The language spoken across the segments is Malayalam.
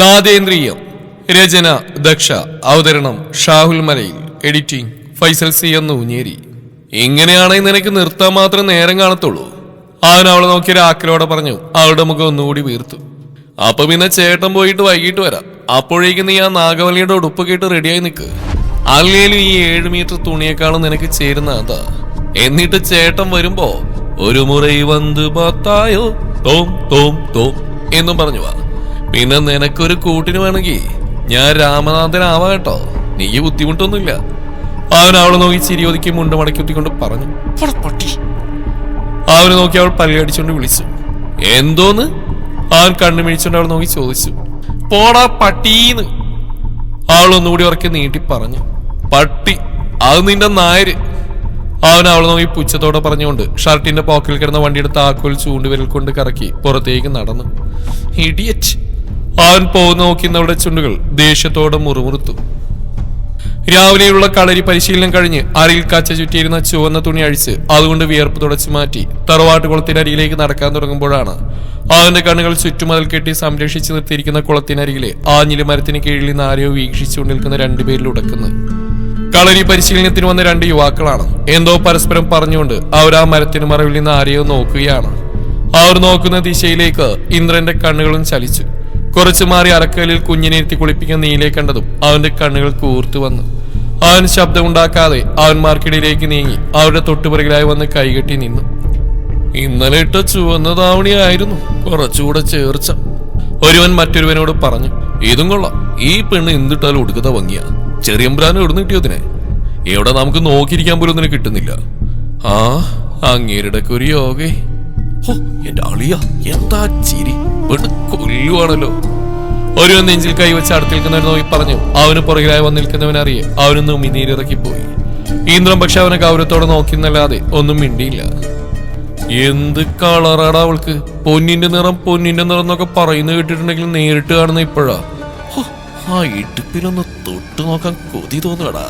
നാദേന്ദ്രിയം. രചന ദക്ഷ. അവതരണം ഷാഹുൽ മലയിൽ. എഡിറ്റിംഗ് ഫൈസൽ സി എന്ന് ഊഞ്ഞേരി. ഇങ്ങനെയാണെങ്കിൽ നിനക്ക് നിർത്താൻ മാത്രം നേരം കാണത്തുള്ളൂ. അവൻ അവളെ നോക്കി ഒരാക്കലോടെ പറഞ്ഞു. അവളുടെ മുഖം ഒന്നുകൂടി വീർത്തു. അപ്പൊ പിന്നെ ചേട്ടൻ പോയിട്ട് വൈകിട്ട് വരാം. അപ്പോഴേക്കും നീ ആ നാഗവല്ലിയുടെ ഉടുപ്പൊക്കെ ഇട്ട് റെഡിയായി നിൽക്ക്. അല്ലേലും ഈ 7 മീറ്റർ തുണിയേക്കാളും നിനക്ക് ചേരുന്ന അതാ. എന്നിട്ട് ചേട്ടൻ വരുമ്പോ ഒരു മുறை വന്ന് പാത്തായോ തോം തോം തോം എന്നും പറഞ്ഞു വാ. പിന്നെ നിനക്കൊരു കൂട്ടിന് വേണമെങ്കിൽ ഞാൻ രാമനാഥനാവാ കേട്ടോ. നീ ബുദ്ധിമുട്ടൊന്നുമില്ല. അവൻ അവളെ നോക്കി ചിരിയൊതുക്കി മുണ്ട് മടക്കി കുത്തിക്കൊണ്ട് പറഞ്ഞു. അവനെ നോക്കി അവൾ പല്ലടിച്ചുകൊണ്ട് വിളിച്ചു. എന്തോന്ന്? അവൻ കണ്ണു മിഴിച്ചുകൊണ്ട് അവൾ നോക്കി ചോദിച്ചു. പോടാ പട്ടീന്ന്. അവൾ ഒന്നുകൂടി ഉറക്കി നീട്ടി പറഞ്ഞു. പട്ടി? അത് നിന്റെ നായര്. അവൻ അവളെ നോക്കി പുച്ഛത്തോടെ പറഞ്ഞുകൊണ്ട് ഷർട്ടിന്റെ പോക്കറ്റിൽ കിടന്ന വണ്ടിയുടെ താക്കോൽ ചൂണ്ടുവിരൽ കൊണ്ട് കറക്കി പുറത്തേക്ക് നടന്നു. ഇഡിയറ്റ്. അവൻ പോകുന്ന നോക്കുന്നവളുടെ ചുണ്ടുകൾ ദേഷ്യത്തോടെ മുറുമുറുത്തു. രാവിലെയുള്ള കളരി പരിശീലനം കഴിഞ്ഞ് അരയിൽ കച്ച ചുറ്റിയിരുന്ന ചുവന്ന തുണി അഴിച്ച് അതുകൊണ്ട് വിയർപ്പ് തുടച്ചു മാറ്റി തറവാട്ട് കുളത്തിനരികിലേക്ക് നടക്കാൻ തുടങ്ങുമ്പോഴാണ് അവന്റെ കണ്ണുകൾ ചുറ്റുമതിൽ കെട്ടി സംരക്ഷിച്ചു നിർത്തിയിരിക്കുന്ന കുളത്തിനരികിലെ ആഞ്ഞിലി മരത്തിന് കീഴിൽ നിന്ന് ആരെയോ വീക്ഷിച്ചുകൊണ്ട് നിൽക്കുന്ന രണ്ടുപേരിൽ ഉടക്കുന്നത്. കളരി പരിശീലനത്തിന് വന്ന 2 യുവാക്കളാണ്. എന്തോ പരസ്പരം പറഞ്ഞുകൊണ്ട് അവർ ആ മരത്തിന് മറവിൽ നിന്ന് ആരെയോ നോക്കുകയാണ്. അവർ നോക്കുന്ന ദിശയിലേക്ക് ഇന്ദ്രന്റെ കണ്ണുകളും ചലിച്ചു. കുറച്ചു മാറി അരക്കലിൽ കുഞ്ഞിനെ ഇരുത്തി കുളിപ്പിക്കാൻ നീലെ കണ്ടതും അവന്റെ കണ്ണുകൾ കൂർത്തു വന്നു. അവൻ ശബ്ദമുണ്ടാക്കാതെ അവന്മാർക്കിടയിലേക്ക് നീങ്ങി അവരുടെ തൊട്ടുപിറകിലായി വന്ന് കൈകെട്ടി നിന്നു. ഇന്നലെ ഇട്ട ചുവന്ന താവണിയായിരുന്നു, കുറച്ചുകൂടെ ചേർച്ച. ഒരുവൻ മറ്റൊരുവനോട് പറഞ്ഞു. ഇതും കൊള്ളാം. ഈ പെണ്ണ് എന്തിട്ടാലും ഒടുക്കത്തെ ഭംഗിയാ. ചെറിയമ്പ്രാനും എവിടുന്ന് കിട്ടിയോതിനെ? എവിടെ നമുക്ക് നോക്കിയിരിക്കാൻ പോലും ഒന്നിനെ കിട്ടുന്നില്ല. ആ അങ്ങേരുടെ ഒരു യോഗേ. ഹോ എന്റെ അളിയ, എന്താ ചിരി! പെണ്ണ് കൊല്ലുവാണല്ലോ. ഒരുവൻ നെഞ്ചിൽ കൈവച്ച് അടുത്തിരിക്കുന്നവൻ നോക്കി പറഞ്ഞു. അവന് പുറകിലായി വന്നിരിക്കുന്നവനറിയെ അവനൊന്ന് ഉമിനീരിറക്കിപ്പോയി. ഈന്ദ്രൻ പക്ഷെ അവനെ ഗൗരവത്തോടെ നോക്കിന്നല്ലാതെ ഒന്നും മിണ്ടിയില്ല. എന്ത് കളറാടാ അവൾക്ക്! പൊന്നിന്റെ നിറം എന്നൊക്കെ പറയുന്നത് കേട്ടിട്ടുണ്ടെങ്കിൽ നേരിട്ട് കാണുന്ന ഇപ്പോഴാ. ആ ഇടുപ്പിലൊന്ന് തൊട്ടു നോക്കാൻ കൊതി തോന്നുകടാ.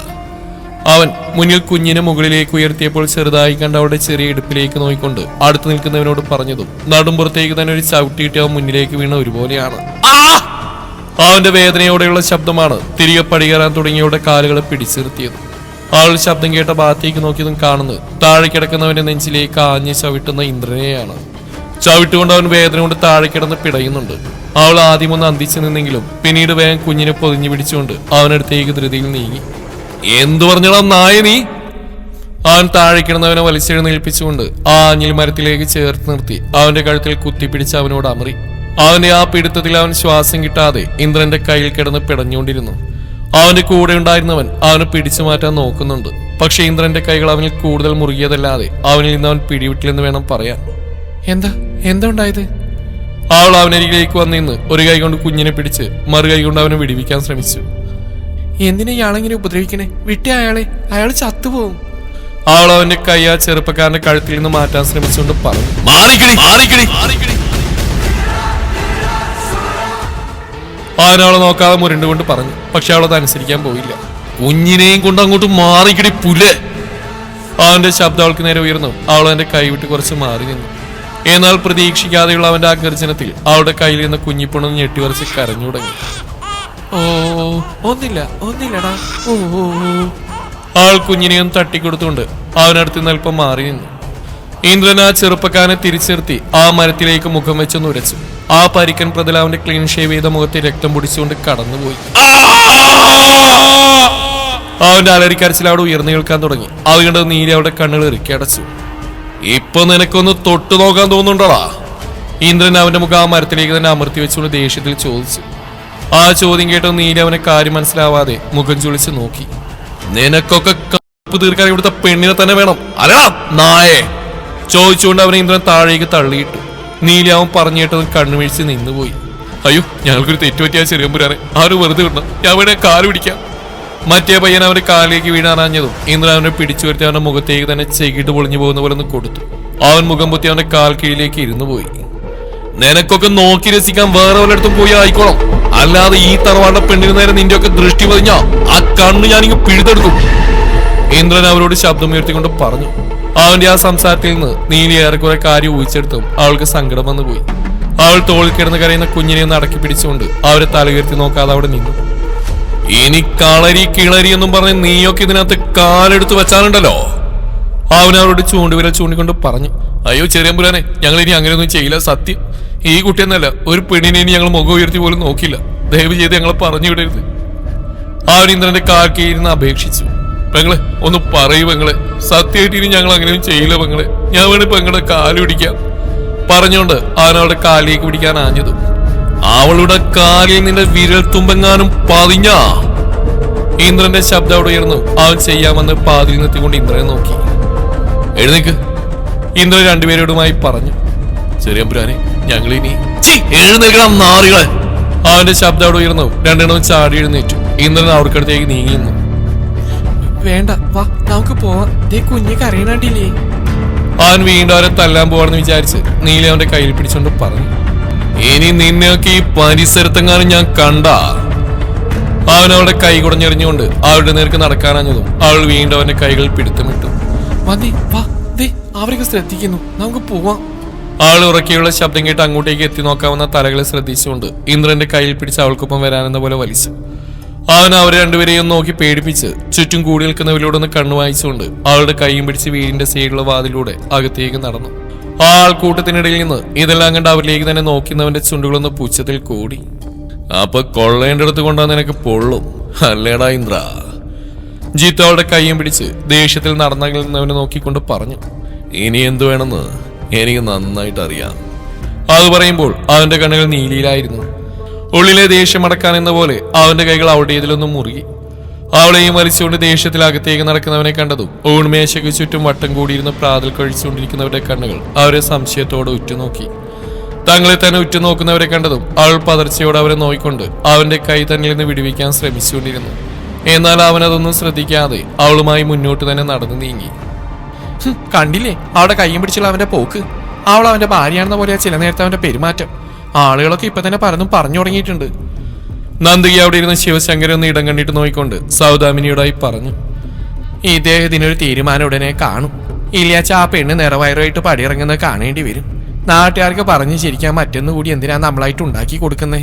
അവൻ മുന്നിൽ കുഞ്ഞിനെ മുകളിലേക്ക് ഉയർത്തിയപ്പോൾ ചെറുതായി കണ്ട അവളുടെ ചെറിയ ഇടുപ്പിലേക്ക് നോക്കിക്കൊണ്ട് അടുത്ത് നിൽക്കുന്നവനോട് പറഞ്ഞതും നടുമ്പുറത്തേക്ക് തന്നെ ഒരു ചവിട്ടിയിട്ട് അവൻ മുന്നിലേക്ക് വീണ ഒരുപോലെയാണ്. അവന്റെ വേദനയോടെയുള്ള ശബ്ദമാണ് തിരികെ പടികേറാൻ തുടങ്ങിയവരുടെ കാലുകളെ പിടിച്ചിർത്തിയത്. അവൾ ശബ്ദം കേട്ട ഭാഗത്തേക്ക് നോക്കിയതും കാണുന്നത് താഴെ കിടക്കുന്നവന്റെ നെഞ്ചിലേക്ക് ആഞ്ഞ് ചവിട്ടുന്ന ഇന്ദ്രനെയാണ്. ചവിട്ടുകൊണ്ട് അവൻ വേദന കൊണ്ട് താഴെ കിടന്ന് പിടയുന്നുണ്ട്. അവൾ ആദ്യം ഒന്ന് അന്തിച്ചു നിന്നെങ്കിലും പിന്നീട് വേഗം കുഞ്ഞിനെ പൊതിഞ്ഞു പിടിച്ചുകൊണ്ട് അവനടുത്തേക്ക് ധൃതിയിൽ നീങ്ങി. എന്തു പറഞ്ഞോളാം നായ നീ! അവൻ താഴെ കിടന്നവനെ വലിച്ചെഴുന്നേൽപ്പിച്ചുകൊണ്ട് ആ ആഞ്ഞിൽ മരത്തിലേക്ക് ചേർത്ത് നിർത്തി അവന്റെ കഴുത്തിൽ കുത്തിപ്പിടിച്ച് അവനോട് അമറി. അവന്റെ ആ പിടുത്തത്തിൽ അവൻ ശ്വാസം കിട്ടാതെ ഇന്ദ്രന്റെ കയ്യിൽ കിടന്ന് പിടഞ്ഞുകൊണ്ടിരുന്നു. അവന്റെ കൂടെ ഉണ്ടായിരുന്നവൻ അവനെ പിടിച്ചു മാറ്റാൻ നോക്കുന്നുണ്ട്. പക്ഷെ ഇന്ദ്രന്റെ കൈകൾ അവനിൽ കൂടുതൽ മുറുകിയതല്ലാതെ അവനിൽ നിന്ന് അവൻ പിടിവിട്ടില്ലെന്ന് വേണം പറയാൻ. എന്താ ഉണ്ടായത്? അവൾ അവനരികിലേക്ക് വന്നിന്ന് ഒരു കൈ കൊണ്ട് കുഞ്ഞിനെ പിടിച്ച് മറു കൈ കൊണ്ട് അവനെ വിടിവിക്കാൻ ശ്രമിച്ചു. എന്തിനാ ഇയാളെങ്ങനെ ഉപദ്രവിക്കണേ? വിട്ടേ അയാളെ, അയാൾ ചത്തുപോകും. അവൾ അവന്റെ കൈ ആ ചെറുപ്പക്കാരന്റെ കഴുത്തിൽ നിന്ന് മാറ്റാൻ ശ്രമിച്ചുകൊണ്ട് പറഞ്ഞു. അവൻ അവളെ നോക്കാതെ മുരണ്ടുകൊണ്ട് പറഞ്ഞു. പക്ഷെ അവളത് അനുസരിക്കാൻ പോയില്ല. കുഞ്ഞിനെയും കൊണ്ട് അങ്ങോട്ട് മാറിക്കിടി പുല്ലേ! അവന്റെ ശബ്ദം അവൾക്ക് നേരെ ഉയർന്നു. അവൾ അവന്റെ കൈ വിട്ട് കുറച്ച് മാറി നിന്നു. എന്നാൽ പ്രതീക്ഷിക്കാതെയുള്ള അവന്റെ ആ ഗർജനത്തിൽ അവളുടെ കയ്യിൽ നിന്ന് കുഞ്ഞിപ്പുണ്ണ് ഞെട്ടിവരച്ച് കരഞ്ഞു തുടങ്ങി. ഓ ഒന്നില്ലടാ. ഓ അവൾ കുഞ്ഞിനെയും തട്ടിക്കൊടുത്തുകൊണ്ട് അവനടുത്ത് നിന്ന് അല്പം മാറി നിന്നു. ഇന്ദ്രൻ ആ ചെറുപ്പക്കാരനെ തിരിച്ചിർത്തി ആ മരത്തിലേക്ക് മുഖം വെച്ചൊന്ന് ഉരച്ചു. ആ പരിക്കൻ പ്രതലാവിന്റെ ക്ലീൻ ഷേവ് ചെയ്ത മുഖത്തെ രക്തം പൊടിച്ചുകൊണ്ട് കടന്നുപോയി. അവന്റെ അലറിക്കരച്ചിൽ അവിടെ ഉയർന്നു കേൾക്കാൻ തുടങ്ങി. അതുകൊണ്ട് നീരി അവരുടെ കണ്ണുകൾ ഇറുക്കി അടച്ചു. ഇപ്പൊ നിനക്കൊന്ന് തൊട്ടു നോക്കാൻ തോന്നുന്നുണ്ടോടാ? ഇന്ദ്രൻ അവന്റെ മുഖം ആ മരത്തിലേക്ക് തന്നെ അമർത്തി വെച്ചുകൊണ്ട് ദേഷ്യത്തിൽ ചോദിച്ചു. ആ ചോദ്യം കേട്ടോ നീലി അവനെ കാര്യം മനസ്സിലാവാതെ മുഖം ചുളിച്ച് നോക്കി. നിനക്കൊക്കെ കപ്പ് തീർക്കാൻ ഇവിടുത്തെ പെണ്ണിനെ തന്നെ വേണം അല്ലടാ നായേ! ചോദിച്ചുകൊണ്ട് അവനെ ഇന്ദ്രൻ താഴേക്ക് തള്ളിയിട്ടു. നീലി അവൻ പറഞ്ഞു കേട്ടത് കണ്ണുമിഴിച്ച് നിന്നുപോയി. അയ്യോ, ഞങ്ങൾക്കൊരു തെറ്റുപറ്റിയ ചെറിയമ്പുരാനെ ആരും വെറുതെ വിടണം, ഞാൻ അവനെ കാല് പിടിക്കാം. മറ്റേ പയ്യൻ അവന്റെ കാലിലേക്ക് വീണാറാഞ്ഞതും ഇന്ദ്രൻ അവനെ പിടിച്ചു വരുത്തി അവന്റെ മുഖത്തേക്ക് തന്നെ ചെകിട്ട് പൊളിഞ്ഞു പോകുന്ന പോലെ ഒന്ന് കൊടുത്തു. അവൻ മുഖം പൊത്തി അവന്റെ കാൽ കീഴിലേക്ക് ഇരുന്നു പോയി. നിനക്കൊക്കെ നോക്കി രസിക്കാൻ വേറെ വല്ലയിടത്തും പോയി ആയിക്കോളാം, അല്ലാതെ ഈ തറവാണ്ട പെണ്ണിന് നേരെ നിന്റെയൊക്കെ ദൃഷ്ടി പതിഞ്ഞാ ആ കണ്ണ് ഞാനിങ്ങ് പിഴുതെടുക്കും. ഇന്ദ്രൻ അവരോട് ശബ്ദം ഉയർത്തിക്കൊണ്ട് പറഞ്ഞു. അവന്റെ ആ സംസാരത്തിൽ നിന്ന് നീലി ഏറെക്കുറെ കാര്യം ഊഹിച്ചെടുത്തും അവൾക്ക് സങ്കടം വന്നു പോയി. അവൾ തോളിൽ കിടന്ന് കരയുന്ന കുഞ്ഞിനെ ഒന്ന് അടക്കി പിടിച്ചുകൊണ്ട് അവരെ തല ഉയർത്തി നോക്കാതെ അവിടെ നിന്നു. ഇനി കളരി കിളരി എന്നും പറഞ്ഞ് നീയൊക്കെ ഇതിനകത്ത് കാലെടുത്ത് വെച്ചാലുണ്ടല്ലോ. അവൻ അവരോട് ചൂണ്ടുവിരൽ ചൂണ്ടിക്കൊണ്ട് പറഞ്ഞു. അയ്യോ ചെറിയമ്പുരാനെ, ഞങ്ങൾ ഇനി അങ്ങനെയൊന്നും ചെയ്യില്ല. സത്യം, ഈ കുട്ടിയെന്നല്ല ഒരു പെണ്ണിനെ ഇനി ഞങ്ങൾ മുഖം ഉയർത്തി പോലും നോക്കില്ല. ദയവ് ചെയ്ത് ഞങ്ങളെ പറഞ്ഞു വിടരുത്. അവൻ ഇന്ദ്രന്റെ കാൽ കീഴിരുന്ന് അപേക്ഷിച്ചു. പെങ്ങളെ ഒന്ന് പറയൂ പെങ്ങളെ, സത്യമായിട്ട് ഇനി ഞങ്ങൾ അങ്ങനെയൊന്നും ചെയ്യില്ല പെങ്ങളെ. ഞാൻ വേണേ പെങ്ങളെ കാല് പിടിക്കാം പറഞ്ഞുകൊണ്ട് അവനവളുടെ കാലിലേക്ക് പിടിക്കാൻ ആഞ്ഞതും അവളുടെ കാലിൽ നിന്റെ വിരൽ തുമ്പെങ്ങാനും പതിഞ്ഞ ഇന്ദ്രന്റെ ശബ്ദം അവിടെ ഉയർന്നു. അവൻ ചെയ്യാമെന്ന് പാതിൽ നിർത്തിക്കൊണ്ട് ഇന്ദ്രനെ നോക്കി. എഴുന്നേക്ക്, ഇന്ദ്രൻ രണ്ടുപേരോടുമായി പറഞ്ഞു. ചെറിയമ്പുരാനെ, ഞങ്ങൾ ഇനി എഴുന്നേൽക്കണം നാറികളെ. അവന്റെ ശബ്ദം അവിടെ ഉയർന്നു. രണ്ടെണ്ണവും ചാടി എഴുന്നേറ്റു. ഇന്ദ്രൻ അവർക്കടുത്തേക്ക് നീങ്ങിയിരുന്നു. വേണ്ട, വാ നമുക്ക് പോവാം, കുഞ്ഞെ കരയണണ്ടില്ലേ. അവൻ വീണ്ടും അവരെ തല്ലാൻ പോവാണെന്ന് വിചാരിച്ച് നീല അവന്റെ കയ്യിൽ പിടിച്ചോണ്ട് പറഞ്ഞു. ഇനി നിന്നെയൊക്കെ ഈ പരിസരത്തെങ്ങാനും ഞാൻ കണ്ട. അവൻ അവളുടെ കൈ കുടഞ്ഞെറിഞ്ഞുകൊണ്ട് അവളുടെ നേർക്ക് നടക്കാനഞ്ഞതും അവൾ വീണ്ടും അവന്റെ കൈകൾ പിടുത്തമിട്ടു. മതി, വാ, അവരൊക്കെ ശ്രദ്ധിക്കുന്നു, നമുക്ക് പോവാം. അവൾ ഉറക്കിയുള്ള ശബ്ദം കേട്ട് അങ്ങോട്ടേക്ക് എത്തി നോക്കാവുന്ന തലകളെ ശ്രദ്ധിച്ചുകൊണ്ട് ഇന്ദ്രന്റെ കയ്യിൽ പിടിച്ച് അവൾക്കൊപ്പം വരാനെന്ന പോലെ വലിച്ചു. അവൻ അവരെ രണ്ടുപേരെയും നോക്കി പേടിപ്പിച്ച് ചുറ്റും കൂടി നിൽക്കുന്നവരിലൂടെ ഒന്ന് കണ്ണു വായിച്ചുകൊണ്ട് അവളുടെ കൈയും പിടിച്ച് വീടിന്റെ സൈഡിലുള്ള വാതിലൂടെ അകത്തേക്ക് നടന്നു. ആ ആൾക്കൂട്ടത്തിനിടയിൽ നിന്ന് ഇതെല്ലാം കണ്ട് അവരിലേക്ക് തന്നെ നോക്കുന്നവന്റെ ചുണ്ടുകളൊന്ന് പുച്ഛത്തിൽ കൂടി. അപ്പൊ കൊള്ളേണ്ടടുത്ത് കൊണ്ടാ നിനക്ക് പൊള്ളും അല്ലേടാ ഇന്ദ്ര. ജീത്ത് അവളുടെ കൈയും പിടിച്ച് ദേഷ്യത്തിൽ നടന്നവനെ നോക്കിക്കൊണ്ട് പറഞ്ഞു. ഇനി എന്തു വേണമെന്ന് എനിക്ക് നന്നായിട്ട് അറിയാം. അത് പറയുമ്പോൾ അവന്റെ കണ്ണുകൾ നീലിയിലായിരുന്നു. ഉള്ളിലെ ദേഷ്യം അടക്കാൻ എന്ന പോലെ അവന്റെ കൈകൾ അവളുടേതിലൊന്നും മുറുകി. അവളെയും വലിച്ചുകൊണ്ട് ദേഷ്യത്തിൽ അകത്തേക്ക് നടക്കുന്നവനെ കണ്ടതും ഊൺമേശയ്ക്ക് ചുറ്റും വട്ടം കൂടിയിരുന്ന് പ്രാതൽ കഴിച്ചുകൊണ്ടിരിക്കുന്നവരുടെ കണ്ണുകൾ അവരെ സംശയത്തോടെ ഉറ്റുനോക്കി. തങ്ങളെ തന്നെ ഉറ്റുനോക്കുന്നവരെ കണ്ടതും അവൾ പതർച്ചയോടെ അവരെ നോക്കിക്കൊണ്ട് അവന്റെ കൈ തന്നിൽ നിന്ന് വിടുവിക്കാൻ ശ്രമിച്ചുകൊണ്ടിരുന്നു. എന്നാൽ അവനതൊന്നും ശ്രദ്ധിക്കാതെ അവളുമായി മുന്നോട്ട് തന്നെ നടന്നു നീങ്ങി. കണ്ടില്ലേ അവളുടെ കൈയും പിടിച്ചുള്ള അവന്റെ പോക്ക്. അവൾ അവന്റെ ഭാര്യയാണെന്ന പോലെ ചില നേരത്തെ അവന്റെ പെരുമാറ്റം. ആളുകളൊക്കെ ഇപ്പൊ തന്നെ പലതും പറഞ്ഞു തുടങ്ങിയിട്ടുണ്ട്. നന്ദിക അവിടെ ഇരുന്ന് ശിവശങ്കരൻ ഒന്ന് ഇടം കണ്ടിട്ട് നോക്കിക്കൊണ്ട് സൗദാമിനിയോടായി പറഞ്ഞു. ഇദ്ദേഹത്തിനൊരു തീരുമാനം ഉടനെ കാണും. ഇല്ലാച്ച ആ പെണ്ണ് നിറവയറുമായിട്ട് പടിയിറങ്ങുന്നത് കാണേണ്ടി വരും. നാട്ടുകാർക്ക് പറഞ്ഞു ചിരിക്കാൻ മറ്റൊന്നു കൂടി എന്തിനാ നമ്മളായിട്ട് ഉണ്ടാക്കി കൊടുക്കുന്നേ.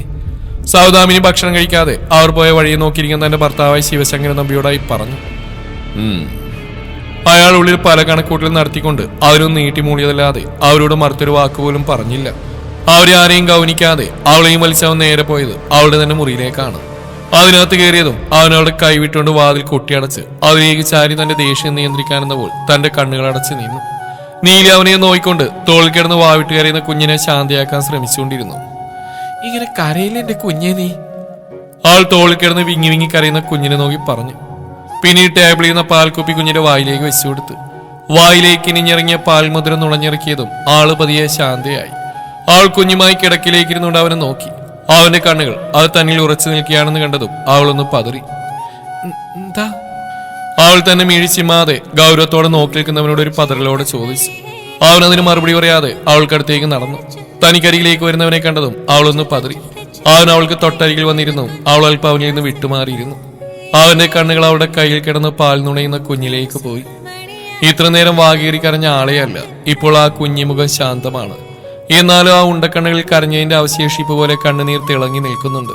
സൗദാമിനി ഭക്ഷണം കഴിക്കാതെ അവർ പോയ വഴിയെ നോക്കിയിരിക്കുന്ന തന്റെ ഭർത്താവായ ശിവശങ്കരൻ നമ്പിയോടായി പറഞ്ഞു. അയാൾ ഉള്ളിൽ പല കണക്കൂട്ടലും നടത്തിക്കൊണ്ട് അവരൊന്നും നീട്ടിമൂളിയതല്ലാതെ അവരോട് മറുത്തൊരു വാക്കുപോലും പറഞ്ഞില്ല. അവരെ ആരെയും ഗൗനിക്കാതെ അവളെയും വലിച്ചവൻ നേരെ പോയത് അവളുടെ തന്നെ മുറിയിലേക്കാണ്. അതിനകത്ത് കയറിയതും അവനവളുടെ കൈവിട്ടുകൊണ്ട് വാതിൽ കൊട്ടിയടച്ച് അതിലേക്ക് ചാരി തന്റെ ദേഷ്യം നിയന്ത്രിക്കാനെന്നപ്പോൾ തന്റെ കണ്ണുകൾ അടച്ച് നിന്നു. നീലി അവനെ നോയിക്കൊണ്ട് തോളിൽ കിടന്ന് വാവിട്ട് കരയുന്ന കുഞ്ഞിനെ ശാന്തിയാക്കാൻ ശ്രമിച്ചുകൊണ്ടിരുന്നു. ഇങ്ങനെ കരയില്ല എന്റെ കുഞ്ഞെ നീ. അവൾ തോളിൽ കിടന്ന് വിങ്ങി വിങ്ങി കരയുന്ന കുഞ്ഞിനെ നോക്കി പറഞ്ഞു. പിന്നീട് ടേബിളിൽ നിന്ന് പാൽക്കുപ്പി കുഞ്ഞിന്റെ വായിലേക്ക് വെച്ചു കൊടുത്ത് വായിലേക്ക് ഇനിഞ്ഞിറങ്ങിയ പാൽമധുരം നുണഞ്ഞിറക്കിയതും ആള് പതിയെ ശാന്തയായി. അവൾ കുഞ്ഞുമായി കിടക്കിലേക്ക് ഇരുന്നുകൊണ്ട് അവനെ നോക്കി. അവന്റെ കണ്ണുകൾ അത് തന്നിൽ ഉറച്ചു നിൽക്കുകയാണെന്ന് കണ്ടതും അവളൊന്ന് പതറി. എന്താ? അവൾ തന്നെ മീഴിച്ചിമാതെ ഗൗരവത്തോടെ നോക്കി നിൽക്കുന്നവനോട് ഒരു പതറലോടെ ചോദിച്ചു. അവനതിന് മറുപടി പറയാതെ അവൾക്കടുത്തേക്ക് നടന്നു. തനിക്കരികിലേക്ക് വരുന്നവനെ കണ്ടതും അവളൊന്ന് പതറി. അവൻ അവൾക്ക് തൊട്ടരികിൽ വന്നിരുന്നു. അവൾ അല്പം അവനിൽ നിന്ന് വിട്ടുമാറിയിരുന്നു. അവന്റെ കണ്ണുകൾ അവളുടെ കയ്യിൽ കിടന്ന് പാൽ നുണയുന്ന കുഞ്ഞിലേക്ക് പോയി. ഇത്ര നേരം വാകേറി കരഞ്ഞ ആളെയല്ല, ഇപ്പോൾ ആ കുഞ്ഞിമുഖം ശാന്തമാണ്. എന്നാലും ആ ഉണ്ടക്കണ്ണുകളിൽ കരഞ്ഞതിന്റെ അവശേഷിപ്പ് പോലെ കണ്ണുനീർ തിളങ്ങി നിൽക്കുന്നുണ്ട്.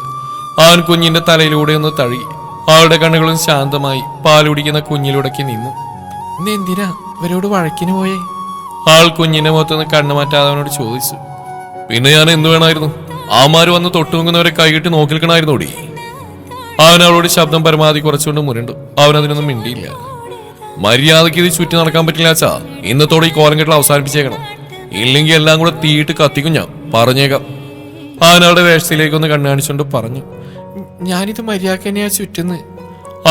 അവൻ കുഞ്ഞിന്റെ തലയിലൂടെ ഒന്ന് തഴുകി. അവളുടെ കണ്ണുകളും ശാന്തമായി പാലുടിക്കുന്ന കുഞ്ഞിലുടക്കി നിന്നു. എന്തിനാ ഇവരോട് വഴക്കിന് പോയേ? ആൾ കുഞ്ഞിന്റെ മുഖത്തുനിന്ന് കണ്ണു മാറ്റാതെ അവനോട് ചോദിച്ചു. പിന്നെ ഞാൻ എന്ത് വേണമായിരുന്നു? ആമാര് വന്ന് തൊട്ടുമുങ്ങുന്നവരെ കൈകിട്ട് നോക്കി നിൽക്കണമായിരുന്നോടി. അവൻ അവളോട് ശബ്ദം പരമാവധി കുറച്ചുകൊണ്ട് മുരണ്ടു. അവനതിനൊന്നും മിണ്ടിയില്ല. മര്യാദയ്ക്ക് ഇത് ചുറ്റി നടക്കാൻ പറ്റില്ല അച്ഛാ. ഇന്നത്തോടെ ഈ കോലം കെട്ടിൽ അവസാനിപ്പിച്ചേക്കണം. ഇല്ലെങ്കിൽ എല്ലാം കൂടെ തീയിട്ട് കത്തിക്കും ഞാൻ പറഞ്ഞേക്കാം. അവൻ അവളുടെ വേഷത്തിലേക്കൊന്ന് കണ്ണാണിച്ചുകൊണ്ട് പറഞ്ഞു. ഞാനിത് മര്യാദക്ക് തന്നെയാ ചുറ്റുന്ന്.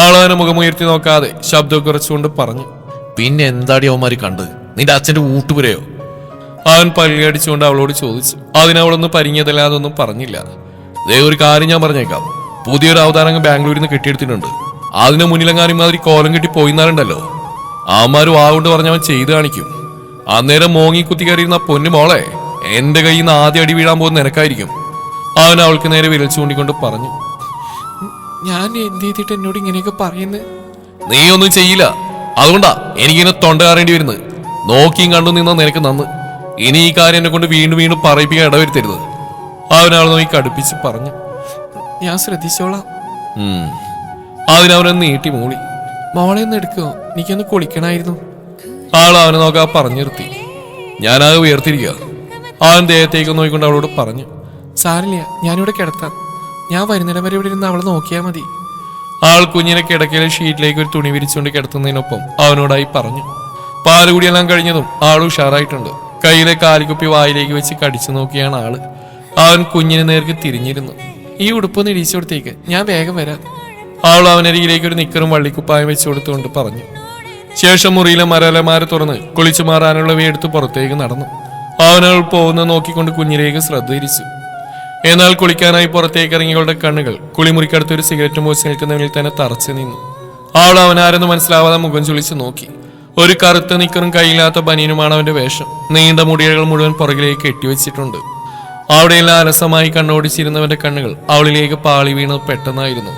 ആളവനെ മുഖമുയർത്തി നോക്കാതെ ശബ്ദം കുറച്ചുകൊണ്ട് പറഞ്ഞു. പിന്നെ എന്താടി അവന്മാര് കണ്ട്? നിന്റെ അച്ഛന്റെ ഊട്ടുപുരയോ? അവൻ പല്ലിയടിച്ചുകൊണ്ട് അവളോട് ചോദിച്ചു. അതിനവളൊന്നും പരിങ്ങിയതല്ലാതെ ഒന്നും പറഞ്ഞില്ല. ഒരു കാര്യം ഞാൻ പറഞ്ഞേക്കാം. പുതിയൊരു അവതാരങ്ങൾ ബാംഗ്ലൂരിൽ നിന്ന് കെട്ടിയെടുത്തിട്ടുണ്ട്. അതിന് മുന്നിലെങ്ങാനും മാതിരി കോലം കെട്ടി പോയിന്നാലുണ്ടല്ലോ, അവന്മാര് വാവുകൊണ്ട് പറഞ്ഞവൻ ചെയ്തു കാണിക്കും. അന്നേരം മോങ്ങി കുത്തി കയറിയിരുന്ന പൊന്നു മോളെ, എന്റെ കയ്യിൽ നിന്ന് ആദ്യം അടി വീഴാൻ പോകുന്ന നിനക്കായിരിക്കും. അവൻ അവൾക്ക് നേരെ വിരൽ ചൂണ്ടിക്കൊണ്ട് പറഞ്ഞു. ഞാൻ എന്ത് ചെയ്തിട്ട് എന്നോട് ഇങ്ങനെയൊക്കെ പറയുന്നത്? നീ ഒന്നും ചെയ്യില്ല, അതുകൊണ്ടാ എനിക്കിങ്ങനെ തൊണ്ട കയറേണ്ടി വരുന്നത്. നോക്കിയും കണ്ടു നിന്നാ നിനക്ക് നന്ന്. ഇനി ഈ കാര്യം എന്നെ കൊണ്ട് വീണ്ടും വീണ്ടും പറയിപ്പിക്കാൻ ഇടവരുത്തരുത്. അവനവളെ നോക്കി കടുപ്പിച്ച് പറഞ്ഞു. ഞാൻ ശ്രദ്ധിച്ചോളാം. അതിനവനെ നീട്ടി മൂളി. മോളെ ഒന്ന് എടുക്കുമോ, എനിക്കൊന്ന് കുളിക്കണമായിരുന്നു. ആൾ അവനെ നോക്കാ പറഞ്ഞു നിർത്തി. ഞാനത് ഉയർത്തിരിക്കുക. അവൻ ദേഹത്തേക്ക് നോക്കിക്കൊണ്ട് അവളോട് പറഞ്ഞു. സാരില്ല, ഞാനിവിടെ കിടത്താം. ഞാൻ വരുന്നിടം വരെ ഇവിടെ ഇരുന്ന് അവളെ നോക്കിയാൽ മതി. ആൾ കുഞ്ഞിനെ കിടക്കയിലെ ഷീറ്റിലേക്ക് ഒരു തുണി വിരിച്ചുകൊണ്ട് കിടത്തുന്നതിനൊപ്പം അവനോടായി പറഞ്ഞു. പാലുകുടിയെല്ലാം കഴിഞ്ഞതും ആൾ ഉഷാറായിട്ടുണ്ട്. കയ്യിലെ കാലിക്കുപ്പി വായിലേക്ക് വെച്ച് കടിച്ചു നോക്കിയാണ് ആള്. അവൻ കുഞ്ഞിനെ നേർക്ക് തിരിഞ്ഞിരുന്നു. ഈ ഉടുപ്പൊന്ന് ഇടിച്ചു കൊടുത്തേക്ക്, ഞാൻ വേഗം വരാം. അവൾ അവനരികിലേക്ക് ഒരു നിക്കറും വള്ളിക്കുപ്പായം വെച്ചു കൊടുത്തുകൊണ്ട് പറഞ്ഞു. ശേഷം മുറിയിലെ മരലമാര തുറന്ന് കുളിച്ചു മാറാനുള്ളവ എടുത്ത് പുറത്തേക്ക് നടന്നു. അവനവൾ പോകുന്ന നോക്കിക്കൊണ്ട് കുഞ്ഞിലേക്ക് ശ്രദ്ധ തിരിച്ചു. എന്നാൽ കുളിക്കാനായി പുറത്തേക്ക് ഇറങ്ങിയവളുടെ കണ്ണുകൾ കുളിമുറിക്കടുത്ത് ഒരു സിഗരറ്റ് മോശി നിൽക്കുന്നവനിൽ തന്നെ തറച്ചു നിന്നു. അവൾ അവനാരെന്ന് മനസ്സിലാവാതെ മുഖം ചുളിച്ചു നോക്കി. ഒരു കറുത്ത നിക്കറും കയ്യില്ലാത്ത ബനിയനുമാണ് അവന്റെ വേഷം. നീണ്ട മുടികൾ മുഴുവൻ പുറകിലേക്ക് കെട്ടിവെച്ചിട്ടുണ്ട്. അവിടെയെല്ലാം അലസമായി കണ്ണോടിച്ചിരുന്നവന്റെ കണ്ണുകൾ അവളിലേക്ക് പാളി വീണത് പെട്ടെന്നായിരുന്നു.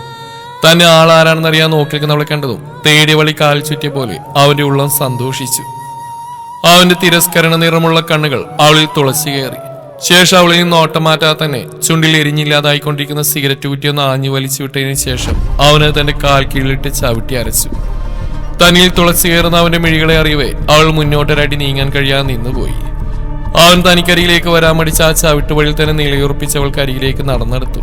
തന്നെ ആളാരാണെന്നറിയാൻ നോക്കിയിരിക്കുന്നവളെ കണ്ടതും തേടിയ വഴി കാൽ ചുറ്റിയ പോലെ അവന്റെ ഉള്ളം സന്തോഷിച്ചു. അവന്റെ തിരസ്കരണ നിറമുള്ള കണ്ണുകൾ അവളിൽ തുളച്ചു കയറി. ശേഷം അവളിൽ നിന്ന് ഓട്ടം മാറ്റാതെ തന്നെ ചുണ്ടിൽ എരിഞ്ഞില്ലാതായിക്കൊണ്ടിരിക്കുന്ന സിഗരറ്റ് കുറ്റിയൊന്ന് ആഞ്ഞു വലിച്ചു വിട്ടതിന് ശേഷം അവന് തന്റെ കാൽ കീഴിലിട്ട് ചവിട്ടി അരച്ചു. തന്നിൽ തുളച്ചു കയറുന്ന അവന്റെ മിഴികളെ അറിയവേ അവൾ മുന്നോട്ടൊരടി നീങ്ങാൻ കഴിയാതെ നിന്നുപോയി. അവൻ തനിക്കരികിലേക്ക് വരാൻ മടിച്ച ആ ചവിട്ടുവഴിയിൽ തന്നെ നിലയുറപ്പിച്ചവൾക്ക് അരികിലേക്ക് നടന്നെടുത്തു.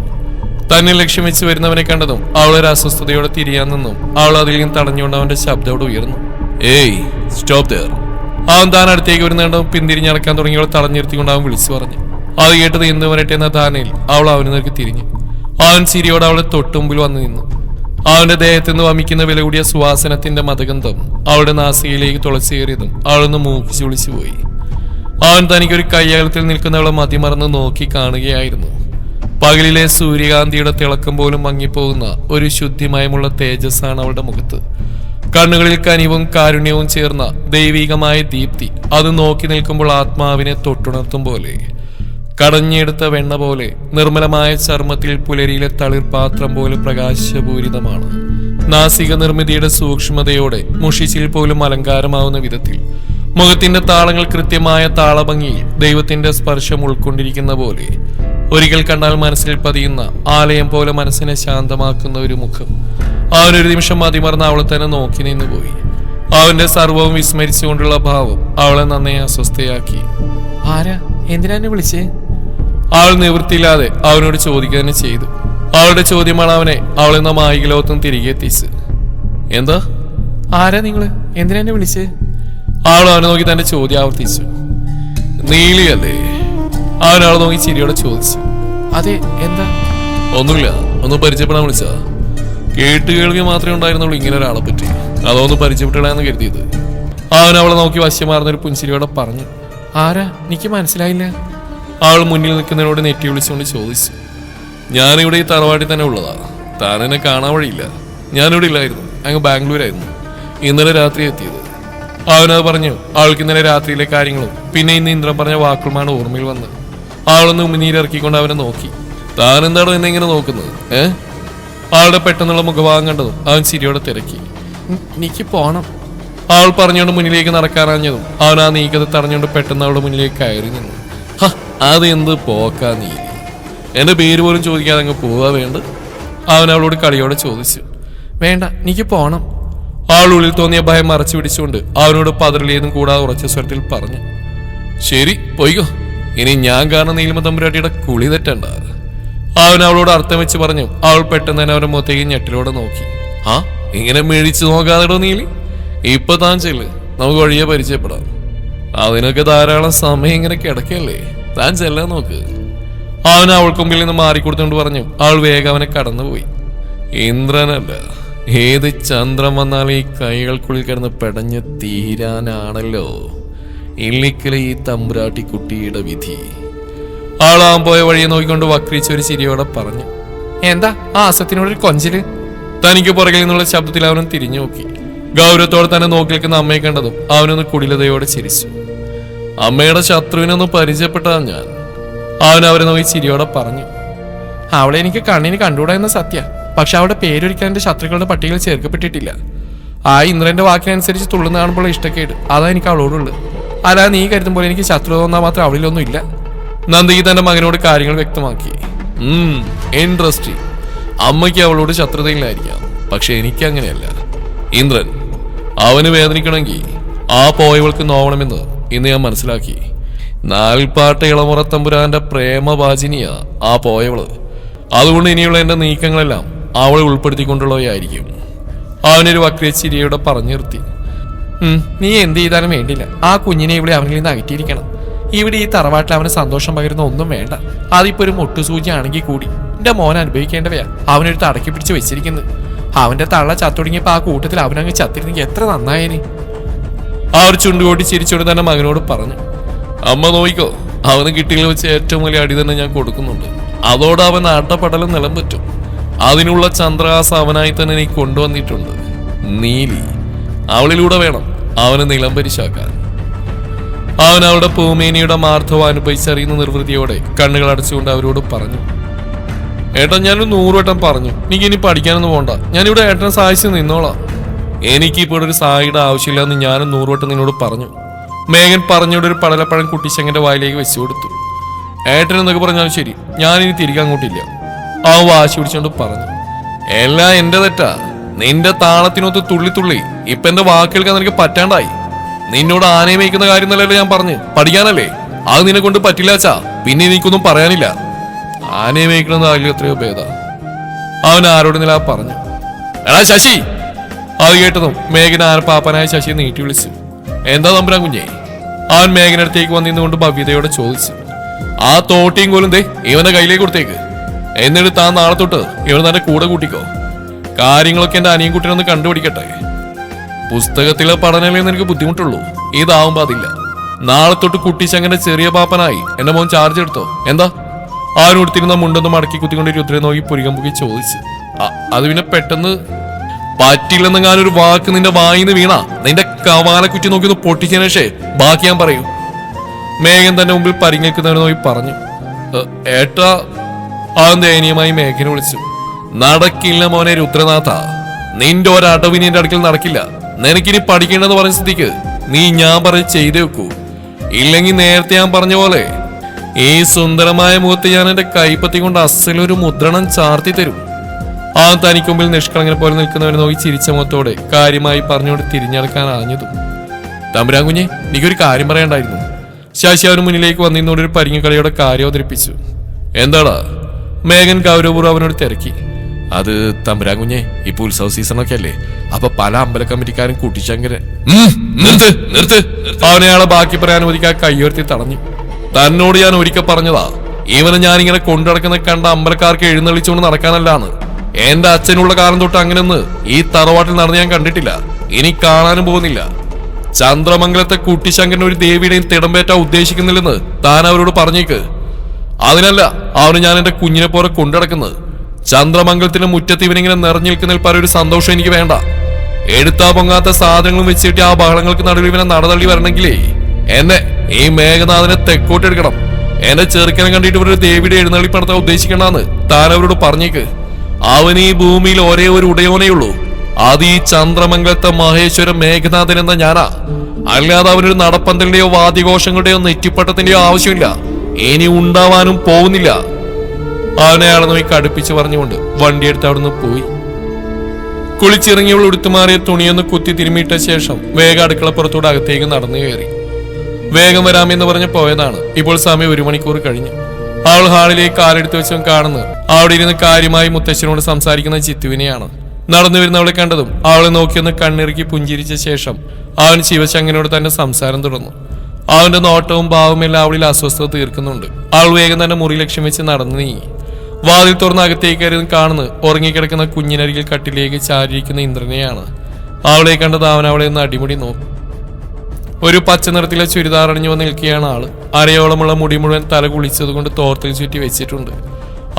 തന്നെ ലക്ഷ്യം വെച്ച് വരുന്നവനെ കണ്ടതും അവളൊരു അസ്വസ്ഥതയോടെ തിരിയാൻ നിന്നും അവൾ അതിൽ നിന്ന് തടഞ്ഞുകൊണ്ട് അവന്റെ ശബ്ദത്തോട് ഉയർന്നു. ഏയ് സ്റ്റോപ്പ് ദെയർ. അവൻ താൻ അടുത്തേക്ക് വരുന്നുണ്ടും പിന്തിരിഞ്ഞടക്കാൻ തുടങ്ങിയവൾ തടഞ്ഞിരുത്തിക്കൊണ്ട് അവൻ വിളിച്ചു പറഞ്ഞു. അത് കേട്ടത് ഇന്ന് വരട്ടെ എന്ന ധാരണയിൽ അവൾ അവന് നേർക്ക് തിരിഞ്ഞു. അവൻ ചിരിയോടെ അവളെ തൊട്ടുമുമ്പിൽ വന്നു നിന്നു. അവന്റെ ദേഹത്തു നിന്ന് വമിക്കുന്ന വില കൂടിയ സുവാസനത്തിന്റെ മതഗന്ധം അവളുടെ നാസികയിലേക്ക് തുളച്ചു കയറിയതും അവളൊന്ന് മൂക്കിച്ചു വിളിച്ചു പോയി. അവൻ തനിക്കൊരു കയ്യകലത്തിൽ നിൽക്കുന്നവളെ മതിമറന്ന് നോക്കി കാണുകയായിരുന്നു. പകലിലെ സൂര്യകാന്തിയുടെ തിളക്കം പോലും മങ്ങിപ്പോകുന്ന ഒരു ശുദ്ധിമയമുള്ള തേജസ്സാണ് അവളുടെ മുഖത്ത്. കണ്ണുകളിൽ കനിവും കാരുണ്യവും ചേർന്ന ദൈവികമായ ദീപ്തി. അത് നോക്കി നിൽക്കുമ്പോൾ ആത്മാവിനെ തൊട്ടുണർത്തും പോലെ. കടഞ്ഞെടുത്ത വെണ്ണ പോലെ നിർമ്മലമായ ചർമ്മത്തിൽ പുലരിയിലെ തളിർപാത്രം പോലെ പ്രകാശപൂരിതമാണ്. നാസിക നിർമ്മിതിയുടെ സൂക്ഷ്മതയോടെ മുഷിച്ചിൽ പോലും അലങ്കാരമാവുന്ന വിധത്തിൽ മുഖത്തിന്റെ താളങ്ങൾ കൃത്യമായ താളഭംഗിയിൽ ദൈവത്തിന്റെ സ്പർശം ഉൾക്കൊണ്ടിരിക്കുന്ന പോലെ. ഒരിക്കൽ കണ്ടാൽ മനസ്സിൽ പതിയുന്ന ആലയം പോലെ മനസ്സിനെ ശാന്തമാക്കുന്ന ഒരു മുഖം. അവനൊരു നിമിഷം മതിമറന്ന് അവളെ തന്നെ നോക്കി നിന്നുപോയി. അവന്റെ സർവവും വിസ്മരിച്ചുകൊണ്ടുള്ള ഭാവം അവളെ നന്നേ അസ്വസ്ഥയാക്കി. ആരാ, എന്തിനാ എന്നെ വിളിച്ചേ? അവൾ നിവൃത്തിയില്ലാതെ അവനോട് ചോദിക്കുക തന്നെ ചെയ്തു. അവളുടെ ചോദ്യമാണ് അവളെ നാം ആയികലോകത്തും തിരികെ എത്തിച്ച്. എന്താ, ആരാ നിങ്ങള്, എന്തിനാ എന്നെ വിളിച്ചേ? അവൾ അവനെ നോക്കി തന്റെ ചോദ്യം ആവർത്തിച്ചു. നീലിയല്ലേ? അവൻ അവളെ നോക്കി ചിരിയോടെ ചോദിച്ചു. അതെ, എന്താ? ഒന്നുമില്ല, ഒന്ന് പരിചയപ്പെടാൻ വിളിച്ചാ. കേട്ടുകേൾവി മാത്രമേ ഉണ്ടായിരുന്നുള്ളൂ ഇങ്ങനെ ഒരാളെ പറ്റി. അതൊന്ന് പരിചയപ്പെട്ടിടാന്ന് കരുതിയത്. അവൻ അവളെ നോക്കി വശ്യമാർന്നൊരു പുഞ്ചിരിയോടെ പറഞ്ഞു. ആരാ, എനിക്ക് മനസ്സിലായില്ല. അവൾ മുന്നിൽ നിൽക്കുന്നതിനോട് നെറ്റി വിളിച്ചുകൊണ്ട് ചോദിച്ചു. ഞാനിവിടെ ഈ തറവാട്ടിൽ തന്നെ ഉള്ളതാ. താൻ എന്നെ കാണാൻ വഴിയില്ല. ഞാനിവിടെ ഇല്ലായിരുന്നു, അങ്ങ് ബാംഗ്ലൂരായിരുന്നു. ഇന്നലെ രാത്രി എത്തിയത്. അവനത് പറഞ്ഞു. അവൾക്ക് ഇന്നലെ രാത്രിയിലെ കാര്യങ്ങളും പിന്നെ ഇന്ന് ഇന്ദ്രൻ പറഞ്ഞ വാക്കുകളുമാണ് ഓർമ്മയിൽ വന്നത്. അവളൊന്ന് ഉമിനീരിറക്കിക്കൊണ്ട് അവനെ നോക്കി. താൻ എന്താണോ എന്നെ ഇങ്ങനെ നോക്കുന്നത്? അവളുടെ പെട്ടെന്നുള്ള മുഖഭാവം കണ്ടതും അവൻ ചിരിയോടെ തിരക്കി. എനിക്ക് പോണം. അവൾ പറഞ്ഞുകൊണ്ട് മുന്നിലേക്ക് നടക്കാനഞ്ഞതും അവൻ ആ നീക്കത്തെ തടഞ്ഞുകൊണ്ട് പെട്ടെന്ന് അവളുടെ മുന്നിലേക്ക് കയറി നിന്നു. അത് എന്ത് പോക്കാ നീ? എന്റെ പേര് പോലും ചോദിക്കാതെ അങ്ങ് പോവാ വേണ്ട? അവൻ അവളോട് കളിയോടെ ചോദിച്ചു. വേണ്ട, എനിക്ക് പോണം. അവൾ ഉള്ളിൽ തോന്നിയ ഭയം മറച്ചു പിടിച്ചുകൊണ്ട് അവനോട് പതറിലേതും കൂടാതെ ഉറച്ച സ്വരത്തിൽ പറഞ്ഞു. ശരി, പോയിക്കോ. ഇനി ഞാൻ കാരണം നീലിമ തമ്പുരാട്ടിയുടെ കുളി തെറ്റണ്ട. അവൻ അവളോട് അർത്ഥം വെച്ച് പറഞ്ഞു. അവൾ പെട്ടെന്ന് തന്നെ അവന്റെ മുഖത്തേക്ക് ഞെട്ടിലോടെ നോക്കി. ഇങ്ങനെ മേടിച്ചു നോക്കാതെടോ നീലി. ഇപ്പൊ താൻ ചെല്ല്, നമുക്ക് വഴിയെ പരിചയപ്പെടാം. അതിനൊക്കെ ധാരാളം സമയം ഇങ്ങനെ കിടക്കല്ലേ, താൻ ചെല്ലാൻ നോക്ക്. അവൻ അവൾക്ക് മുമ്പിൽ നിന്ന് മാറിക്കൊടുത്തുകൊണ്ട് പറഞ്ഞു. അവൾ വേഗം അവനെ കടന്നുപോയി. ഇന്ദ്രനല്ല, ഏത് ചന്ദ്രൻ വന്നാലും ഈ കൈകൾക്കുള്ളിൽ കിടന്ന് പെടഞ്ഞ് തീരാനാണല്ലോ ഇല്ലിക്കലെ ഈ തമ്പുരാട്ടി കുട്ടിയുടെ വിധി. ആളാൻ പോയ വഴിയെ നോക്കിക്കൊണ്ട് വക്രിച്ച ഒരു ചിരിയോടെ പറഞ്ഞു. എന്താ ആ അസത്തിനോടൊരു കൊഞ്ചില്? തനിക്ക് പുറകിൽ നിന്നുള്ള ശബ്ദത്തിൽ അവനും തിരിഞ്ഞു നോക്കി. ഗൗരവത്തോടെ തന്നെ നോക്കി നിൽക്കുന്ന അമ്മയെ കണ്ടതും അവനൊന്ന് കുടിലതയോടെ ചിരിച്ചു. അമ്മയുടെ ശത്രുവിനൊന്ന് പരിചയപ്പെട്ടാ ഞാൻ. അവൻ അവരെ നോക്കി ചിരിയോടെ പറഞ്ഞു. അവളെ എനിക്ക് കണ്ണിന് കണ്ടുകൂടാ എന്ന സത്യ. പക്ഷെ അവളുടെ പേരൊരിക്കൽ എന്റെ ശത്രുക്കളുടെ പട്ടികയിൽ ചേർക്കപ്പെട്ടിട്ടില്ല. ആ ഇന്ദ്രന്റെ വാക്കിനനുസരിച്ച് തുള്ളുന്ന കാണുമ്പോൾ ഇഷ്ടക്കേട്, അതാ എനിക്ക് അവളോടുള്ളത്. അല്ലാതെ നീ കരുതും പോലെ എനിക്ക് ശത്രു തോന്നാൻ മാത്രം അവളിലൊന്നും ഇല്ല. നന്ദിക്ക് തന്റെ മകനോട് കാര്യങ്ങൾ വ്യക്തമാക്കി. ഇൻട്രസ്റ്റിംഗ്. അമ്മയ്ക്ക് അവളോട് ശത്രുതയിലായിരിക്കാം, പക്ഷെ എനിക്ക് അങ്ങനെയല്ല. ഇന്ദ്രൻ, അവന് വേദനിക്കണമെങ്കിൽ ആ പോയവൾക്ക് നോവണമെന്ന് ഇന്ന് ഞാൻ മനസ്സിലാക്കി. നാൽപ്പാട്ട ഇളമുറ തമ്പുരാന്റെ പ്രേമവാചിനിയാ ആ പോയവള്. അതുകൊണ്ട് ഇനിയുള്ള എന്റെ നീക്കങ്ങളെല്ലാം അവളെ ഉൾപ്പെടുത്തിക്കൊണ്ടുള്ളവയായിരിക്കും. അവനൊരു വക്രിയ ചിരിയോടെ പറഞ്ഞു നിർത്തി. നീ എന്ത് ചെയ്താലും വേണ്ടില്ല, ആ കുഞ്ഞിനെ ഇവിടെ അവനിൽ നിന്ന് അകറ്റിയിരിക്കണം. ഇവിടെ ഈ തറവാട്ടിൽ അവന് സന്തോഷം പകരുന്ന ഒന്നും വേണ്ട. അതിപ്പോ ഒരു മുട്ടുസൂചി ആണെങ്കിൽ കൂടി എന്റെ മോൻ അനുഭവിക്കേണ്ടവയാ അവനൊരു തടക്കി പിടിച്ച് വെച്ചിരിക്കുന്നത്. അവന്റെ തള്ള ചത്തൊടുങ്ങിയപ്പോ ആ കൂട്ടത്തിൽ അവനങ്ങ് ചത്തിരുന്നെങ്കിൽ എത്ര നന്നായേനെ. അവർ ചുണ്ടുകൂട്ടി ചിരിച്ചോണ്ട് തന്നെ മകനോട് പറഞ്ഞു. അമ്മ നോയിക്കോ, അവന് കിട്ടിയിൽ വെച്ച് ഏറ്റവും വലിയ അടി തന്നെ ഞാൻ കൊടുക്കുന്നുണ്ട്. അതോടെ അവൻ ആട്ടപ്പടലും നിലം പറ്റും. അതിനുള്ള ചന്ദ്രഹാസം അവനായി തന്നെ നീ കൊണ്ടുവന്നിട്ടുണ്ട്. നീലി, അവളിലൂടെ വേണം അവന് നിലംപരിശാക്കാൻ. അവൻ അവളുടെ പൂമേനിയുടെ മാർദ്ധവം അനുഭവിച്ചറിയുന്ന നിർവൃതിയോടെ കണ്ണുകൾ അടച്ചുകൊണ്ട് അവരോട് പറഞ്ഞു. ഏട്ടാ, ഞാനൊരു 100 വട്ടം പറഞ്ഞു, എനിക്ക് ഇനി പഠിക്കാനൊന്നും പോണ്ട. ഞാനിവിടെ ഏട്ടനെ സഹായിച്ച് നിന്നോളാം. എനിക്കിപ്പോൾ ഒരു സഹായിയുടെ ആവശ്യമില്ലെന്ന് ഞാനും 100 വട്ടം നിന്നോട് പറഞ്ഞു. മേഘൻ പറഞ്ഞോട് ഒരു പടലപ്പഴം കുട്ടിച്ചങ്ങന്റെ വായിലേക്ക് വെച്ചു കൊടുത്തു. ഏട്ടൻ എന്നൊക്കെ പറഞ്ഞാലും ശരി, ഞാനിനി തിരികെ അങ്ങോട്ടില്ല. അവൻ വാശി പിടിച്ചോണ്ട് പറഞ്ഞു. എല്ലാം എന്റെ തെറ്റാ. നിന്റെ താളത്തിനൊത്ത് തുള്ളി തുള്ളി ഇപ്പൊ എന്റെ വാക്ക് കേൾക്കാൻ നിനക്ക് പറ്റാണ്ടായി. നിന്നോട് ആനയെ മേയ്ക്കുന്ന കാര്യം നല്ലല്ലോ ഞാൻ പറഞ്ഞു, പഠിക്കാനല്ലേ. അത് നിന്നെ കൊണ്ട് പറ്റില്ലാച്ചാ പിന്നെ എനിക്കൊന്നും പറയാനില്ല. ആനയെ മേയ്ക്കണമെന്ന് അതിൽ എത്രയോ ഭേദ. അവൻ ആരോട് നില പറഞ്ഞു. എടാ ശശി! അത് കേട്ടതും മേഘന ആനപ്പാപ്പനായ ശശിയെ നീട്ടി വിളിച്ചു. എന്താ തമ്പുരാൻ കുഞ്ഞേ? അവൻ മേഘനടുത്തേക്ക് വന്നിരുന്നുകൊണ്ട് ഭവ്യതയോടെ ചോദിച്ചു. ആ തോട്ടിയും കോലും ദേ ഇവന്റെ കയ്യിലേക്ക് കൊടുത്തേക്ക്. എന്നിട്ട് താൻ നാളെ തൊട്ട് ഇവൻ തന്നെ കൂടെ കൂട്ടിക്കോ. കാര്യങ്ങളൊക്കെ എന്റെ അനിയൻ കുട്ടിനൊന്ന് കണ്ടുപിടിക്കട്ടെ. പുസ്തകത്തിലെ പഠനമേ നിനക്ക് ബുദ്ധിമുട്ടുള്ളൂ, ഇതാവുമ്പോ അതില്ല. നാളെ തൊട്ട് കുട്ടിച്ചങ്ങനെ ചെറിയ പാപ്പനായി എന്റെ മോൻ ചാർജ് എടുത്തോ. എന്താ? ആരോടുത്തിരുന്ന മുണ്ടൊന്നും മടക്കി കുത്തിക്കൊണ്ട് രുദ്രനെ നോക്കി പുരികം പൊക്കി ചോദിച്ചു. അത് പിന്നെ പെട്ടെന്ന് പറ്റില്ലെന്നെങ്ങാനൊരു വാക്ക് നിന്റെ വായിന്ന് വീണ നിന്റെ കവാലക്കുറ്റി നോക്കി ഒന്ന് പൊട്ടിച്ചതിന് ശേഷേ ബാക്കി ഞാൻ പറയൂ. മേഘൻ തന്റെ മുമ്പിൽ പരിങ്ങൽക്കുന്നവനെ നോക്കി പറഞ്ഞു. ഏട്ടാ! അവൻ ദയനീയമായി മേഘനെ വിളിച്ചു. നടക്കില്ല മോനെ രുദ്രനാഥ, നിന്റെ ഒരടവിന് എന്റെ അടുക്കൽ നടക്കില്ല. നിനക്കിനി പഠിക്കേണ്ടെന്ന് പറഞ്ഞ സ്ഥിതിക്ക് നീ ഞാൻ പറഞ്ഞ് ചെയ്തേ വെക്കൂ. ഇല്ലെങ്കിൽ നേരത്തെ ഞാൻ പറഞ്ഞ പോലെ ഈ സുന്ദരമായ മുഖത്ത് ഞാൻ എന്റെ കൈപ്പത്തി കൊണ്ട് അസലൊരു മുദ്രണം ചാർത്തി തരും. ആ തനിക്ക് മുമ്പിൽ നിഷ്കളങ്ങനെ പോലെ നിൽക്കുന്നവരെ നോക്കി ചിരിച്ച മുഖത്തോടെ കാര്യമായി പറഞ്ഞുകൊണ്ട് തിരിഞ്ഞടക്കാൻ ആഞ്ഞതും. തമ്പുരാൻ കുഞ്ഞെ, എനിക്കൊരു കാര്യം പറയണ്ടായിരുന്നു. ശശി അവന് മുന്നിലേക്ക് വന്നിരുന്നോട് ഒരു പരിങ്ങക്കളിയോടെ കാര്യം അവതരിപ്പിച്ചു. എന്താടാ? മേഘൻ ഗൗരവപൂർവ്വം അവനോട് തിരക്കി. അത് തമ്പുരാൻ കുഞ്ഞെ, ഇപ്പൊ ഉത്സവ സീസണൊക്കെ അല്ലേ, അപ്പൊ പല അമ്പല കമ്മിറ്റിക്കാരും കൂട്ടിച്ചങ്കരൻ. നിർത്ത് നിർത്ത്! അവനെയാളെ ബാക്കി പറയാൻ അനുവദിക്കാൻ കയ്യോർത്തി തടഞ്ഞു. തന്നോട് ഞാൻ ഒരിക്കൽ പറഞ്ഞതാ, ഇവനെ ഞാനിങ്ങനെ കൊണ്ടുനടക്കുന്ന കണ്ട അമ്പലക്കാർക്ക് എഴുന്നള്ളിച്ചുകൊണ്ട് നടക്കാനല്ലാന്ന്. എന്റെ അച്ഛനുള്ള കാലം തൊട്ട് അങ്ങനെയൊന്ന് ഈ തറവാട്ടിൽ നടന്ന് ഞാൻ കണ്ടിട്ടില്ല, ഇനി കാണാനും പോകുന്നില്ല. ചന്ദ്രമംഗലത്തെ കുട്ടിശങ്കരൻ ഒരു ദേവിയുടെയും തിടമ്പേറ്റാൻ ഉദ്ദേശിക്കുന്നില്ലെന്ന് താൻ അവരോട് പറഞ്ഞേക്ക്. അതിനല്ല അവന് ഞാൻ എന്റെ കുഞ്ഞിനെ പോലെ കൊണ്ടുനടക്കുന്നത്. ചന്ദ്രമംഗലത്തിന്റെ മുറ്റത്ത് ഇവനിങ്ങനെ നിറഞ്ഞു നിൽക്കുന്നതിൽ പല ഒരു സന്തോഷം എനിക്ക് വേണ്ട. എടുത്താ പൊങ്ങാത്ത സാധനങ്ങളും വെച്ചിട്ട് ആ ബഹളങ്ങൾക്ക് നടുവിൽ ഇവനെ നടതള്ളി വരണമെങ്കിലേ എന്നെ ഈ മേഘനാഥനെ തെക്കോട്ടെടുക്കണം. എന്റെ ചെറുക്കനെ കണ്ടിട്ട് ഇവരൊരു ദേവിയുടെ എഴുന്നള്ളി നടത്താൻ ഉദ്ദേശിക്കണ്ടെന്ന് താൻ അവരോട് പറഞ്ഞേക്ക്. അവൻ ഈ ഭൂമിയിൽ ഒരേ ഒരു ഉടയോനേ ഉള്ളൂ, അത് ഈ ചന്ദ്രമംഗലത്തെ മഹേശ്വര മേഘനാഥൻ എന്ന ഞാനാ. അല്ലാതെ അവനൊരു നടപ്പന്തലിന്റെയോ വാദ്യഘോഷങ്ങളുടെയോ നെറ്റിപ്പട്ടത്തിന്റെയോ ആവശ്യമില്ല, ഇനി ഉണ്ടാവാനും പോകുന്നില്ല. അവനെയാളെ നോക്കി കടുപ്പിച്ച് പറഞ്ഞുകൊണ്ട് വണ്ടിയെടുത്ത് അവിടുന്ന് പോയി. കുളിച്ചിറങ്ങിയവൾ ഉടുത്തുമാറിയ തുണിയൊന്ന് കുത്തി തിരുമ്മിയിട്ട ശേഷം വേഗം അടുക്കളപ്പുറത്തൂടെ അകത്തേക്ക് നടന്നു കയറി. വേഗം വരാമെന്ന് പറഞ്ഞ് പോയതാണ്. ഇപ്പോൾ സമയം 1 മണിക്കൂർ കഴിഞ്ഞു. അവൾ ഹാളിലേക്ക് കാലെടുത്ത് വെച്ചും കാണുന്നത് അവിടെ ഇരുന്ന് കാര്യമായി മുത്തശ്ശനോട് സംസാരിക്കുന്ന ചിത്തുവിനെയാണ്. നടന്നു വരുന്നവളെ കണ്ടതും അവളെ നോക്കിയൊന്ന് കണ്ണിറുക്കി പുഞ്ചിരിച്ച ശേഷം അവൻ ശിവശങ്കരനോട് തന്നെ സംസാരം തുടർന്നു. അവന്റെ നോട്ടവും ഭാവവും എല്ലാം അവളിൽ അസ്വസ്ഥത തീർക്കുന്നുണ്ട്. അവൾ വേഗം തന്നെ മുറി ലക്ഷ്യം വെച്ച് നടന്നു നീങ്ങി. വാതിൽ തുറന്ന് അകത്തേക്ക് കയറി കാണുന്നത് ഉറങ്ങിക്കിടക്കുന്ന കുഞ്ഞിനരികിൽ കട്ടിലേക്ക് ചാരിയിരിക്കുന്ന ഇന്ദ്രനെയാണ്. അവളെ കണ്ടത് അവൻ അവളെ ഒന്ന് അടിമുടി നോക്കി. ഒരു പച്ച നിറത്തിലെ ചുരിദാർ അണിഞ്ഞു വന്ന് നിൽക്കുകയാണ് ആള്. അരയോളമുള്ള മുടി മുഴുവൻ തല കുളിച്ചത് കൊണ്ട് തോർത്തിൽ ചുറ്റി വെച്ചിട്ടുണ്ട്.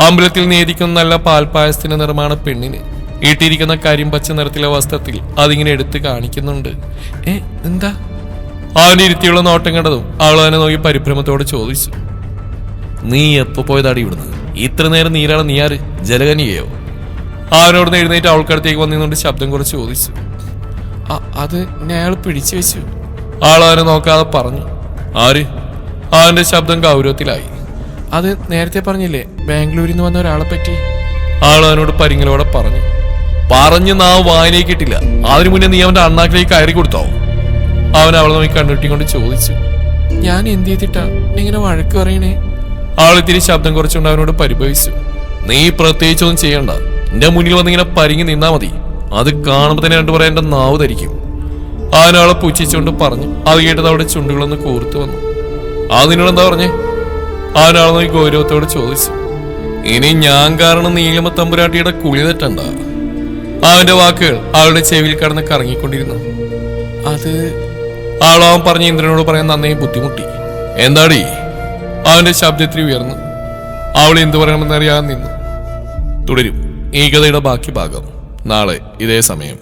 അമ്പലത്തിൽ നേദിക്കുന്ന നല്ല പാൽപ്പായസത്തിന്റെ നിറമാണ് പെണ്ണിന്. ഇട്ടിരിക്കുന്ന കരിമ്പച്ച നിറത്തിലെ വസ്ത്രത്തിൽ അതിങ്ങനെ എടുത്ത് കാണിക്കുന്നുണ്ട്. എന്താ? അവന്റെ ഇരുത്തിയുള്ള നോട്ടം കണ്ടതും അവൾ അവനെ നോക്കി പരിഭ്രമത്തോടെ ചോദിച്ചു. നീ എപ്പോ പോയതാടി ഇവിടുന്ന്? ഇത്ര നേരം നീരാണ്. നീ ആര്? ജലകന്യകയോ? അവനോട് എഴുന്നേറ്റ് അവൾക്കടുത്തേക്ക് വന്നിരുന്നുകൊണ്ട് ശബ്ദം കുറച്ച് ചോദിച്ചു. അത് അയാൾ പിടിച്ചു വെച്ചു. ആൾ അവനെ നോക്കാതെ പറഞ്ഞു. ആര്? അവന്റെ ശബ്ദം ഗൗരവത്തിലായി. അത് നേരത്തെ പറഞ്ഞില്ലേ ബാംഗ്ലൂരിൽ നിന്ന് വന്ന ഒരാളെ പറ്റി. ആൾ അവനോട് പരിങ്ങലോടെ പറഞ്ഞു നാവ് വായിലേക്ക് ഇട്ടില്ല. അതിനു മുന്നേ നീ അവന്റെ അണ്ണാക്കിലേക്ക് കയറി കൊടുത്തോ? അവൻ അവളെ നോക്കി കണ്ണുട്ടിക്കൊണ്ട് ചോദിച്ചു. ഞാൻ എന്ത് ചെയ്തിട്ടാ ഇങ്ങനെ വഴക്ക് പറയണേ? അവൾ ഇത്തിരി ശബ്ദം കുറച്ചുകൊണ്ട് അവനോട് പരിഭവിച്ചു. നീ പ്രത്യേകിച്ചൊന്നും ചെയ്യണ്ട, എന്റെ മുന്നിൽ വന്നിങ്ങനെ പരിങ്ങി നിന്നാ മതി. അത് കാണുമ്പോ തന്നെ രണ്ടു പറയാൻ എന്റെ നാവ് ധരിക്കും. അവനവളെ പുച്ഛിച്ചുകൊണ്ട് പറഞ്ഞു. അത് കേട്ടത് അവിടെ ചുണ്ടുകളൊന്ന് കൂർത്തു വന്നു. അതിനോട് എന്താ പറഞ്ഞേ? അവനവളെ നോക്കി ഗൗരവത്തോട് ചോദിച്ചു. ഇനി ഞാൻ കാരണം നീലമ തമ്പുരാട്ടിയുടെ കുളി തെറ്റണ്ട. അവന്റെ വാക്കുകൾ അവളുടെ ചെവിയിൽ കടന്ന് കറങ്ങിക്കൊണ്ടിരുന്നു. അത് അവൻ പറഞ്ഞ ഇന്ദ്രനോട് പറയാൻ നന്നായി ബുദ്ധിമുട്ടി. എന്താടി? അവന്റെ ശബ്ദത്തിൽ ഉയർന്നു. അവൾ എന്തു പറയണമെന്നറിയാതെ നിന്നു. തുടരും ഈ കഥയുടെ ബാക്കി ഭാഗം നാളെ ഇതേ സമയം.